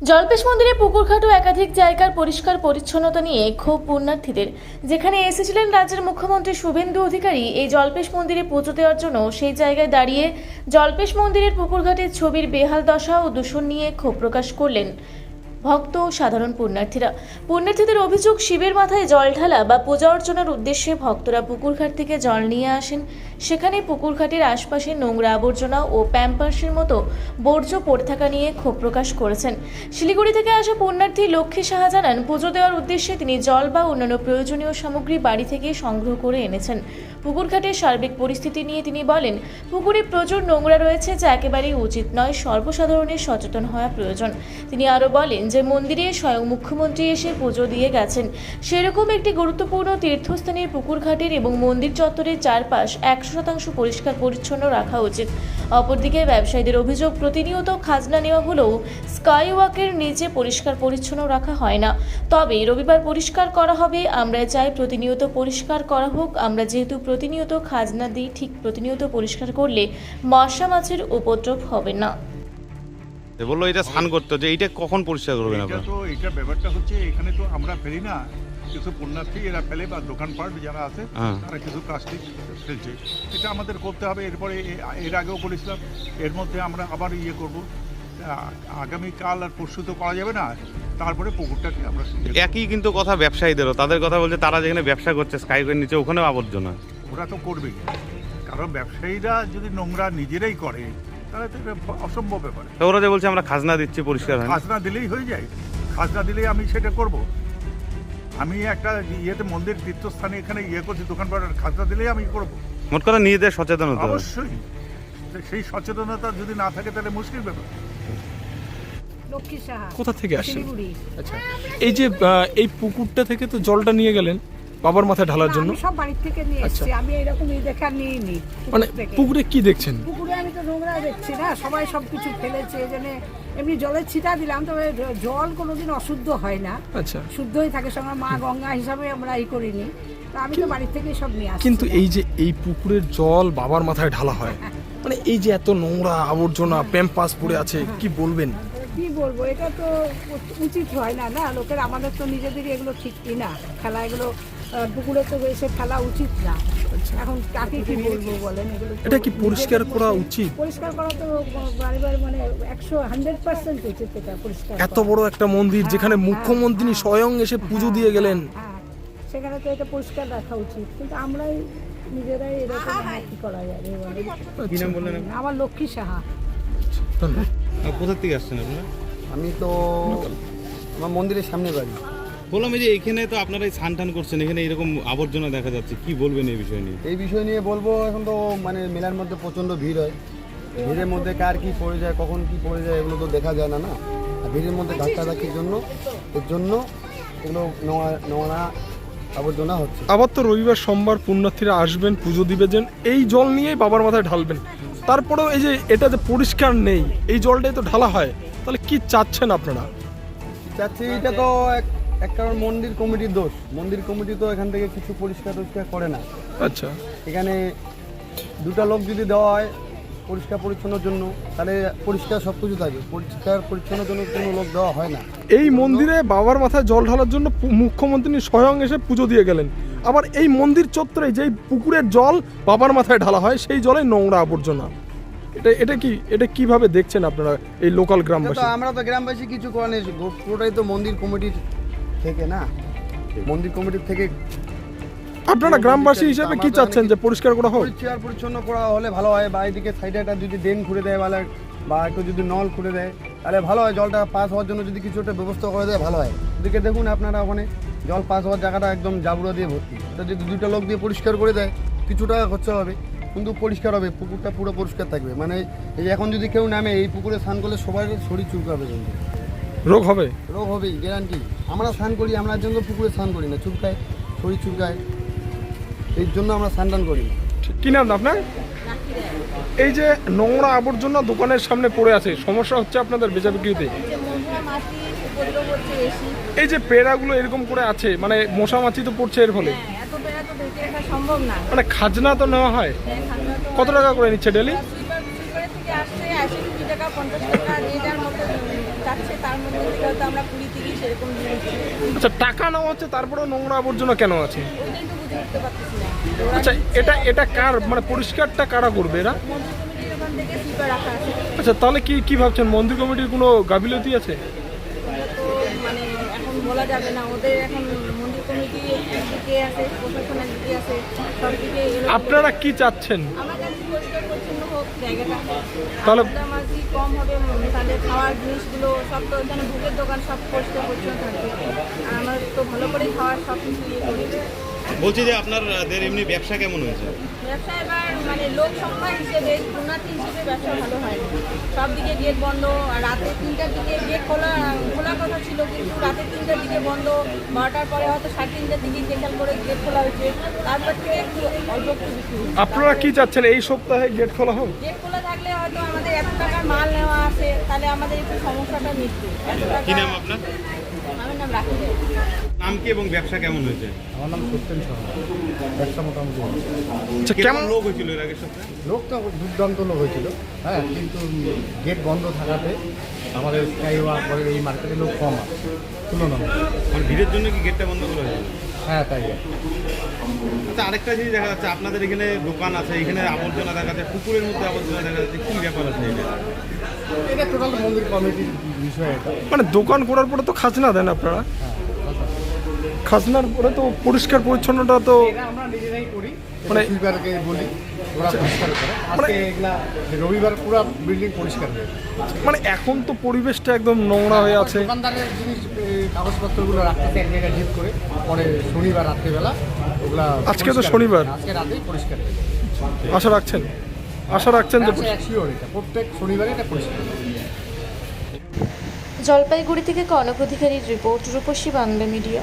জল্পেশ মন্দিরে পুকুরঘাট ও একাধিক জায়গার পরিষ্কার পরিচ্ছন্নতা নিয়ে ক্ষোভ পুণ্যার্থীদের। যেখানে এসেছিলেন রাজ্যের মুখ্যমন্ত্রী শুভেন্দু অধিকারী এই জল্পেশ মন্দিরে পুজো দেওয়ার জন্য, সেই জায়গায় দাঁড়িয়ে জল্পেশ মন্দিরের পুকুরঘাটের ছবির বেহাল দশা ও দূষণ নিয়ে ক্ষোভ প্রকাশ করলেন ভক্ত ও সাধারণ পুণ্যার্থীদের অভিযোগ, শিবের মাথায় জল ঢালা বা পূজা অর্চনার উদ্দেশ্যে ভক্তরা পুকুরঘাট থেকে জল নিয়ে আসেন। সেখানে পুকুরঘাটের আশপাশে নোংরা আবর্জনা ও প্যাম্পার্সের মতো বর্জ্য পড়ে থাকা নিয়ে ক্ষোভ প্রকাশ করেছেন। শিলিগুড়ি থেকে আসা পুণ্যার্থী লক্ষ্মী সাহা জানান, পুজো দেওয়ার উদ্দেশ্যে তিনি জল বা অন্যান্য প্রয়োজনীয় সামগ্রী বাড়ি থেকে সংগ্রহ করে এনেছেন। পুকুরঘাটের সার্বিক পরিস্থিতি নিয়ে তিনি বলেন, পুকুরে প্রচুর নোংরা রয়েছে, যা একেবারেই উচিত নয়। সর্বসাধারণের সচেতন হওয়া প্রয়োজন। তিনি আরও বলেন যে মন্দিরে স্বয়ং মুখ্যমন্ত্রী এসে পুজো দিয়ে গেছেন। সেরকম একটি গুরুত্বপূর্ণ তীর্থস্থানের পুকুরঘাটের এবং মন্দির চত্বরের চারপাশ 100% পরিষ্কার পরিচ্ছন্ন রাখা উচিত। অপরদিকে ব্যবসায়ীদের অভিযোগ, প্রতিনিয়ত খাজনা নেওয়া হলেও স্কাই ওয়াকের নিচে পরিষ্কার পরিচ্ছন্ন রাখা হয় না। তবে রবিবার পরিষ্কার করা হবে। আমরা চাই প্রতিনিয়ত পরিষ্কার করা হোক। আমরা যেহেতু প্রতিনিয়ত খাজনা দিই, ঠিক প্রতিনিয়ত পরিষ্কার করলে মশা মাছির উপদ্রব হবে না। বললো এটা স্নান করতে, যে এইটা কখন পরিষ্কার করবেন আপনারা? তো এটা ব্যাপারটা হচ্ছে, এখানে তো আমরা ফেলি না, কিছু পুণ্যার্থী এরা ফেলে বা দোকানপাট যারা আছে তারা কিছু প্লাস্টিক ফেলছে। এটা আমাদের করতে হবে। এরপরে এর আগেও বলেছিলাম, এর মধ্যে আমরা আবার করব। আগামীকাল আর পরশু তো করা যাবে না, তারপরে পুকুরটাকে আমরা একই কিন্তু কথা ব্যবসায়ীদেরও, তাদের কথা বলছে তারা যেখানে ব্যবসা করছে স্কাইওয়ের নিচে, ওখানেও আবর্জনা। ওরা তো করবেই, কারণ ব্যবসায়ীরা যদি নোংরা নিজেরাই করে তাহলে তো এটা অসম্ভব ব্যাপার। ওরা যে বলছে আমরা খাজনা দিচ্ছি, পরিষ্কার হয় না। খাজনা দিলেই হয়ে যায়, খাজনা দিলেই আমি সেটা করব। আমি একটা মন্দির তীর্থস্থানে এখানে করছি, দোকানপাটের খাজনা দিলেই আমি করব। মোট কথা নিজেদের সচেতন হতে হবে। অবশ্যই, সেই সচেতনতা যদি না থাকে তাহলে মুশকিল ব্যাপার। লক্ষ্মী সাহা কোথা থেকে আসেন? শিলিগুড়ি। আচ্ছা, এই যে এই পুকুরটা থেকে তো জলটা নিয়ে গেলেন বাবার মাথায় ঢালার জন্য। আমি সব বাড়ির থেকে নিয়ে এসেছি। আমি এরকম দেখে আর নিইনি। মানে পুকুরে কি দেখছেন? পুকুরে আমি তো নোংরা দেখছি না, সবাই সবকিছু ফেলেছে। এজন্য এমনি জলের ছিটা দিলাম, তবে জল কোনোদিন অশুদ্ধ হয় না। আচ্ছা, শুদ্ধই থাকে। সঙ্গে মা গঙ্গা হিসাবে আমরা করিনি। তো আমি তো বাড়ির থেকেই সব নিয়ে আসি। কিন্তু এই যে এই পুকুরের জল বাবার মাথায় ঢালা হয়, মানে এই যে এত নোংরা আবর্জনা প্যাম্পাস পড়ে আছে, কি বলবেন? কি বলবো, এটা তো উচিত হয় না। না, লোকের আমাদের তো নিজেদেরই এগুলো ঠিকই না ফেলা। এগুলো পুকুরে তো এসে ফেলা উচিত না। এখন কাকে কি বলবো বলেন? এগুলো এটা কি পরিষ্কার করা উচিত? পরিষ্কার করা তো বারে বারে, মানে 100% উচিত এটা পরিষ্কার। এত বড় একটা মন্দির, যেখানে মুখ্যমন্ত্রী স্বয়ং এসে পুজো দিয়ে গেলেন, সেখানে তো এটা পরিষ্কার রাখা উচিত। কিন্তু আমরাই নিজেরাই এরকম কি করা যাবে বলেন? কি নাম বললেন? আমার লক্ষ্মী সাহা। ধন্যবাদ। কোথা থেকে আসছেন আপনারা? আমি তো আমার মন্দিরের সামনে বাড়ি। বললাম এই যে এখানে তো আপনারা স্নান টান করছেন, এখানে এরকম আবর্জনা দেখা যাচ্ছে, কি বলবেন এই বিষয় নিয়ে? এই বিষয় নিয়ে বলবো, এখন তো মানে মেলার মধ্যে প্রচণ্ড ভিড় হয়। ভিড়ের মধ্যে কার কি পড়ে যায়, কখন কি পড়ে যায়, এগুলো তো দেখা যায় না। না, আর ভিড়ের মধ্যে ধাক্কাধাক্কির জন্য এগুলো নোংরা আবর্জনা হচ্ছে। আবার তো রবিবার সোমবার পুণ্যার্থীরা আসবেন, পুজো দিবেন, এই জল নিয়েই বাবার মাথায় ঢালবেন। তারপরেও এই যে এটা যে পরিষ্কার নেই, এই জলটাই তো ঢালা হয়, তাহলে কি চাচ্ছেন আপনারা? চাচ্ছি, এটা তো এক কারণ মন্দির কমিটির দোষ। মন্দির কমিটি তো এখান থেকে কিছু পরিষ্কার করে না। আচ্ছা, এখানে দুটা লোক যদি দেওয়া হয় পরিষ্কার পরিচ্ছন্নের জন্য, তাহলে পরিষ্কার সব কিছু থাকে। পরিষ্কার পরিচ্ছন্নের জন্য কোনো লোক দেওয়া হয় না। এই মন্দিরে বাবার মাথায় জল ঢালার জন্য মুখ্যমন্ত্রী স্বয়ং এসে পুজো দিয়ে গেলেন। আবার এই মন্দির চত্বরে যেই পুকুরের জল বাবার মাথায় ঢালা হয়, সেই জলে নোংরা আবর্জনা। এটা কিভাবে দেখছেন আপনারা এই লোকাল গ্রামবাসী? আমরা তো গ্রামবাসী কিছু করার নেই, পুরোটাই তো মন্দির কমিটির থেকে না। মন্দির কমিটির থেকে আপনারা গ্রামবাসী হিসেবে কি চাচ্ছেন, যে পরিষ্কার করা হোক? পরিষ্কার পরিচ্ছন্ন করা হলে ভালো হয়। বা এদিকে সাইডে একটা যদি ড্রেন খুঁড়ে দেয় বা একটু যদি নল খুঁড়ে দেয় তাহলে ভালো হয়। জলটা পাস হওয়ার জন্য যদি কিছু একটা ব্যবস্থা করে দেয় ভালো হয়। এদিকে দেখুন আপনারা, ওখানে জল পাস হওয়ার জায়গাটা একদম জাবড়া দিয়ে ভর্তি। এটা যদি দুইটা লোক দিয়ে পরিষ্কার করে দেয়, কিছু টাকা খরচা হবে, কিন্তু পরিষ্কার হবে, পুকুরটা পুরো পরিষ্কার থাকবে। মানে এই এখন যদি কেউ নামে এই পুকুরে স্নান করলে সবার শরীর চুলকাবে, কিন্তু রোগ হবে, রোগ হবেই গ্যারান্টি। আমরা স্নান করি, আমরা জন্য পুকুরে স্নান করি না, চুলকায়, শরীর চুলকায়, এই জন্য আমরা স্নান টান করি। কি নাম আপনার? এই যে নোংরা আবর্জনা দোকানের সামনে পড়ে আছে, সমস্যা হচ্ছে আপনাদের বেচা বিক্রিতে? এই যে পেড়াগুলো এরকম করে আছে, মানে মশা মাছি তো পড়ছে এর ফলে। সম্ভব না। মানে খাজনা তো নেওয়া হয়, কত টাকা করে নিচ্ছে ডেলি? 80 টাকা 50 টাকা যে যার মতো যাচ্ছে তার মধ্যে থেকে হয়তো আমরা 20-30 এরকম দিয়ে দিচ্ছি। আচ্ছা, টাকা নেওয়া হচ্ছে তারপরেও নোংরা আবর্জনা কেন আছে? ওইটাই তো বুঝে উঠতে পারতেছি না। আচ্ছা, এটা কার মানে পরিষ্কারটা কারা করবে এরা? মন্দির কমিটির ওখান থেকে স্লিপার রাখা আছে। আচ্ছা, তাহলে কি ভাবছেন মন্দির কমিটির কোনো গাফিলতি আছে? ওটা তো মানে এখন বলা যাবে না, ওদের এখন মন্দির কমিটি একদিকে আছে, প্রশাসন একদিকে আছে, সব দিকে আপনারা কি চাচ্ছেন? আমার কাছে পরিষ্কার পরিচ্ছন্ন হোক জায়গাটা, তাহলে মাঝি কম হবে, তাদের খাওয়ার জিনিসগুলো সব তো এখানে ভোগের দোকান সব পরিষ্কার পরিচ্ছন্ন থাকবে, আর আমার তো ভালো করে খাওয়ার সব কিছু ইয়ে করি। বলছি যে আপনাদের এমনি ব্যবসা কেমন হয়েছে? ব্যবসা এবার মানে লোক সংখ্যা হিসেবে, পুণ্যার্থী হিসেবে ব্যবসা ভালো হয় না, সব দিকে গেট বন্ধ, আর রাতে 3টার দিকে গেট খোলার কথা ছিল, কিন্তু রাতে 3টার দিকে বন্ধ, 12টার পরে হয়তো 3:30টার দিকে খেয়াল করে গেট খোলা হয়েছে, তারপর থেকে একটু অল্প একটু বিক্রি হয়েছে। আপনারা কি চাচ্ছেন এই সপ্তাহে গেট খোলা হোক? গেট খোলা থাকলে হয়তো আমাদের এত টাকার মাল নেওয়া আছে, তাহলে আমাদের একটু সমস্যাটা মিটবে। এত টাকা। কি নাম আপনার? আমার নাম রাখি। নাম কি এবং ব্যবসা কেমন হয়েছে? আমার নাম সত্যেন সাহা। ব্যবসা মোটামুটি ভালো। আচ্ছা, কেমন কেমন লোক হয়েছিল এর আগের সপ্তাহে? লোকটা দুর্দান্ত লোক হয়েছিল, হ্যাঁ, কিন্তু গেট বন্ধ থাকাতে আমাদের স্কাইওয়াক বলে এই মার্কেটে লোক কম আছে তুলনামূলক। মানে ভিড়ের জন্য কি গেটটা বন্ধ করা হয়েছিল? হ্যাঁ, তাই। আচ্ছা, আরেকটা জিনিস দেখা যাচ্ছে আপনাদের এখানে দোকান আছে, এখানে আবর্জনা দেখা যাচ্ছে, পুকুরের মধ্যে আবর্জনা দেখা যাচ্ছে, কি ব্যাপার আছে এটা? এটা টোটাল মন্দির কমিটির বিষয় এটা। মানে দোকান করার পরে তো খাজনা দেন আপনারা, খাজনার পরে তো পরিষ্কার পরিচ্ছন্নতা তো এটা আমরা নিজেরাই করি, মানে- মানে সুইপারকে বলি, ওরা পরিষ্কার করে। আজকে এগুলা রবিবার পুরো বিল্ডিং পরিষ্কার হয়ে গেছে। মানে এখন তো পরিবেশটা একদম নোংরা হয়ে আছে। দোকানদারের জিনিস কাগজপত্রগুলো রাখতেছে এক জায়গায় ঢিপ করে, পরে শনিবার রাত্রেবেলা ওগুলা আজকে তো পরিষ্কার শনিবার। হয়ে যায়। আজকে রাতেই পরিষ্কার হয়ে যায়। আশা রাখছেন যে শিওর এটা প্রত্যেক শনিবারে এটা পরিষ্কার হয়ে যায়। জলপাইগুড়ি থেকে কনক অধিকারীর রিপোর্ট, রূপসী বাংলা মিডিয়া।